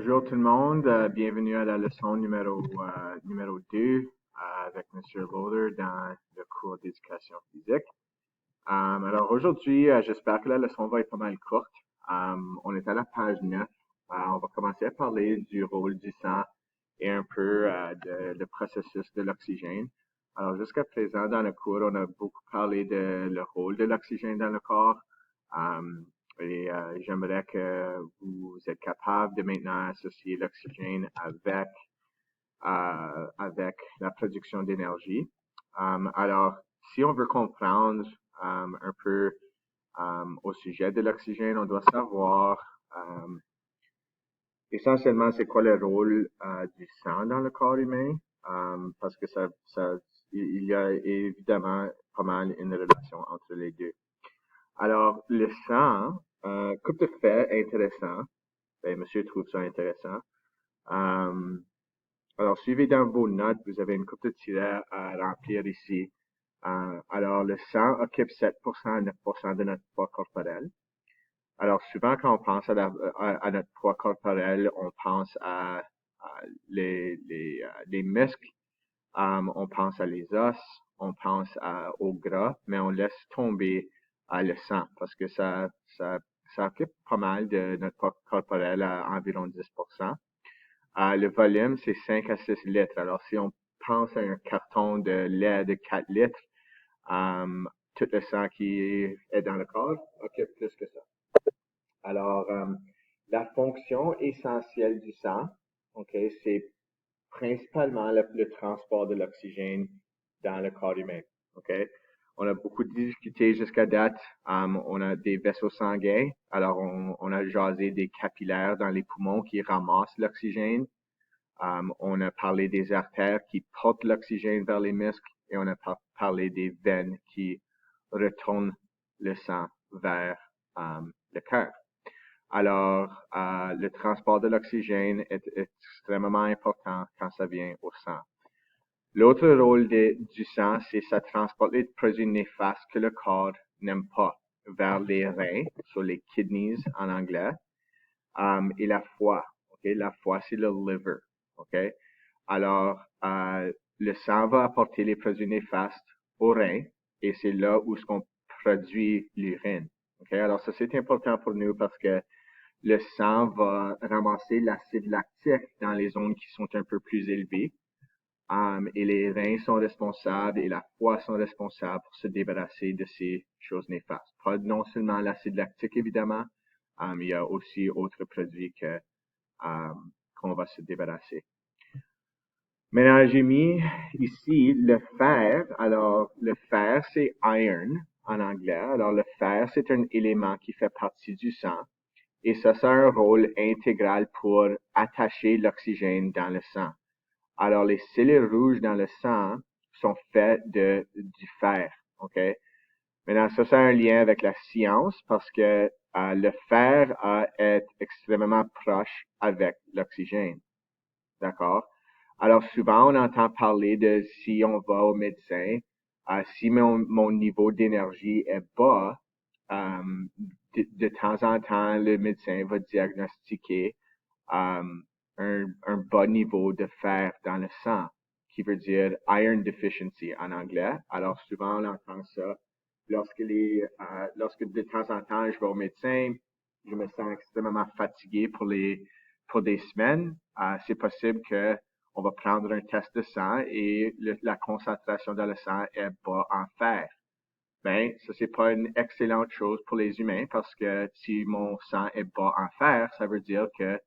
Bonjour tout le monde, bienvenue à la leçon numéro 2 avec M. Loader dans le cours d'éducation physique. Alors aujourd'hui, j'espère que la leçon va être pas mal courte. On est à la page 9. On va commencer à parler du rôle du sang et un peu le processus de l'oxygène. Alors jusqu'à présent, dans le cours, on a beaucoup parlé de le rôle de l'oxygène dans le corps. Et j'aimerais que vous êtes capable de maintenant associer l'oxygène avec la production d'énergie. Alors, si on veut comprendre un peu au sujet de l'oxygène, on doit savoir essentiellement c'est quoi le rôle du sang dans le corps humain, parce que il y a évidemment pas mal une relation entre les deux. Alors, le sang, couple de faits intéressants. Ben, monsieur trouve ça intéressant. Alors, suivez dans vos notes, vous avez une couple de tirets à remplir ici. Alors, le sang occupe 7% à 9% de notre poids corporel. Alors, souvent, quand on pense à notre poids corporel, on pense à les muscles, on pense à les os, on pense au gras, mais on laisse tomber le sang parce que ça occupe pas mal de notre poids corporel à environ 10%. Le volume, c'est 5 à 6 litres. Alors, si on pense à un carton de lait de 4 litres, tout le sang qui est dans le corps occupe plus que ça. Alors, la fonction essentielle du sang, c'est principalement le transport de l'oxygène dans le corps humain. On a beaucoup discuté jusqu'à date. On a des vaisseaux sanguins. Alors, on a jasé des capillaires dans les poumons qui ramassent l'oxygène. On a parlé des artères qui portent l'oxygène vers les muscles et on a parlé des veines qui retournent le sang vers le cœur. Alors, le transport de l'oxygène est extrêmement important quand ça vient au sang. L'autre rôle du sang, c'est ça transporte les produits néfastes que le corps n'aime pas vers les reins, sur les kidneys en anglais, et la foie. La foie, c'est le liver. Alors, le sang va apporter les produits néfastes aux reins et c'est là où ce qu'on produit l'urine. Alors, ça, c'est important pour nous parce que le sang va ramasser l'acide lactique dans les zones qui sont un peu plus élevées. Et les reins sont responsables et la foie sont responsables pour se débarrasser de ces choses néfastes. Pas non seulement l'acide lactique, évidemment, il y a aussi autres produits qu'on va se débarrasser. Maintenant, j'ai mis ici le fer. Alors, le fer, c'est iron en anglais. Alors, le fer, c'est un élément qui fait partie du sang. Et ça a un rôle intégral pour attacher l'oxygène dans le sang. Alors, les cellules rouges dans le sang sont faites du fer. Maintenant, ça a un lien avec la science parce que le fer est extrêmement proche avec l'oxygène. D'accord? Alors, souvent, on entend parler de si on va au médecin, si mon niveau d'énergie est bas, de temps en temps, le médecin va diagnostiquer un bas niveau de fer dans le sang, qui veut dire iron deficiency en anglais. Alors, souvent, on entend ça lorsque de temps en temps, je vais au médecin, je me sens extrêmement fatigué pour des semaines. C'est possible que on va prendre un test de sang et la concentration dans le sang est bas en fer. Ben, ça, c'est pas une excellente chose pour les humains parce que si mon sang est bas en fer, ça veut dire que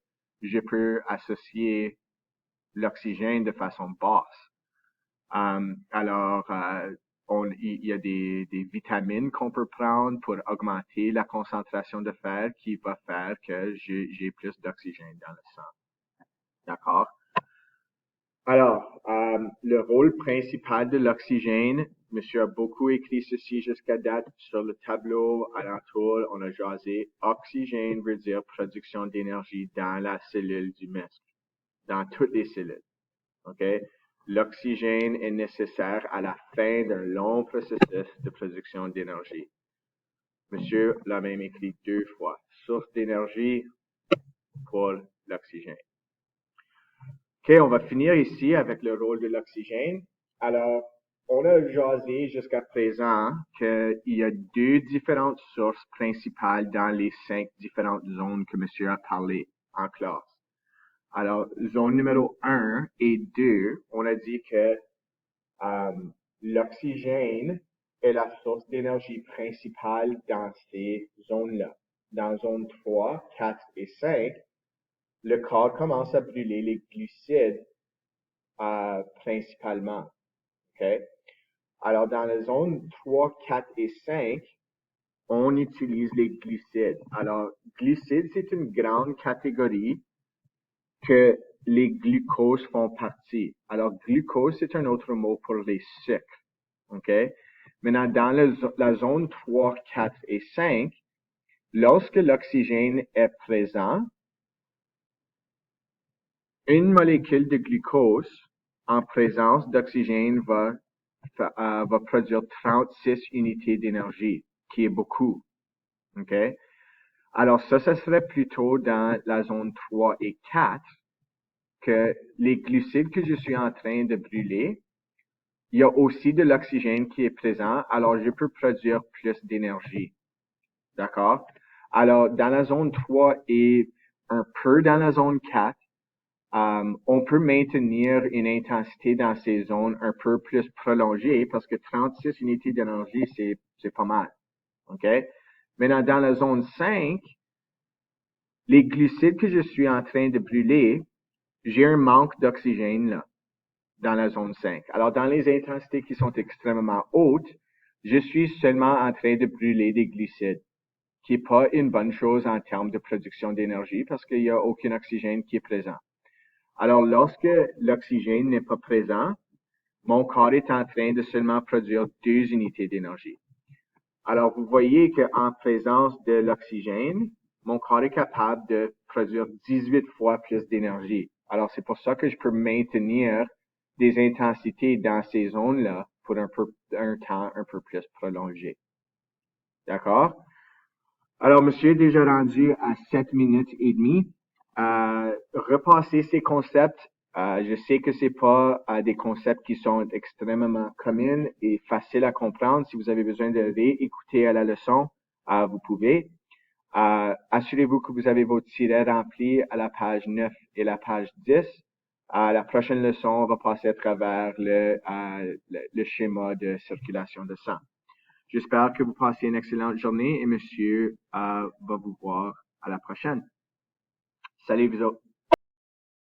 je peux associer l'oxygène de façon basse. Alors, il y a des vitamines qu'on peut prendre pour augmenter la concentration de fer qui va faire que j'ai plus d'oxygène dans le sang. D'accord? Alors, le rôle principal de l'oxygène, monsieur a beaucoup écrit ceci jusqu'à date sur le tableau alentour, on a jasé. Oxygène veut dire production d'énergie dans la cellule du muscle, dans toutes les cellules. L'oxygène est nécessaire à la fin d'un long processus de production d'énergie. Monsieur l'a même écrit 2 fois. Source d'énergie pour l'oxygène. OK, on va finir ici avec le rôle de l'oxygène. Alors, on a jasé jusqu'à présent qu'il y a deux différentes sources principales dans les 5 différentes zones que monsieur a parlé en classe. Alors, zone numéro 1 et 2, on a dit que l'oxygène est la source d'énergie principale dans ces zones-là. Dans zone 3, 4 et 5, le corps commence à brûler les glucides principalement. Okay? Alors, dans la zone 3, 4 et 5, on utilise les glucides. Alors, glucides, c'est une grande catégorie que les glucoses font partie. Alors, glucose, c'est un autre mot pour les sucres. OK? Maintenant, dans la zone 3, 4 et 5, lorsque l'oxygène est présent, une molécule de glucose en présence d'oxygène va produire 36 unités d'énergie, qui est beaucoup. OK? Alors, ça serait plutôt dans la zone 3 et 4 que les glucides que je suis en train de brûler, il y a aussi de l'oxygène qui est présent, alors je peux produire plus d'énergie. D'accord? Alors, dans la zone 3 et un peu dans la zone 4, on peut maintenir une intensité dans ces zones un peu plus prolongée parce que 36 unités d'énergie, c'est pas mal. OK? Maintenant, dans la zone 5, les glucides que je suis en train de brûler, j'ai un manque d'oxygène là, dans la zone 5. Alors, dans les intensités qui sont extrêmement hautes, je suis seulement en train de brûler des glucides, qui n'est pas une bonne chose en termes de production d'énergie parce qu'il n'y a aucun oxygène qui est présent. Alors, lorsque l'oxygène n'est pas présent, mon corps est en train de seulement produire 2 unités d'énergie. Alors, vous voyez qu'en présence de l'oxygène, mon corps est capable de produire 18 fois plus d'énergie. Alors, c'est pour ça que je peux maintenir des intensités dans ces zones-là pour un temps un peu plus prolongé. D'accord? Alors, monsieur est déjà rendu à 7 minutes et demie. Repasser ces concepts. Je sais que c'est pas des concepts qui sont extrêmement communs et faciles à comprendre. Si vous avez besoin de réécouter à la leçon, vous pouvez. Assurez-vous que vous avez vos tirets remplis à la page 9 et la page 10. La prochaine leçon, on va passer à travers le schéma de circulation de sang. J'espère que vous passez une excellente journée et monsieur va vous voir à la prochaine. Salut vous autres.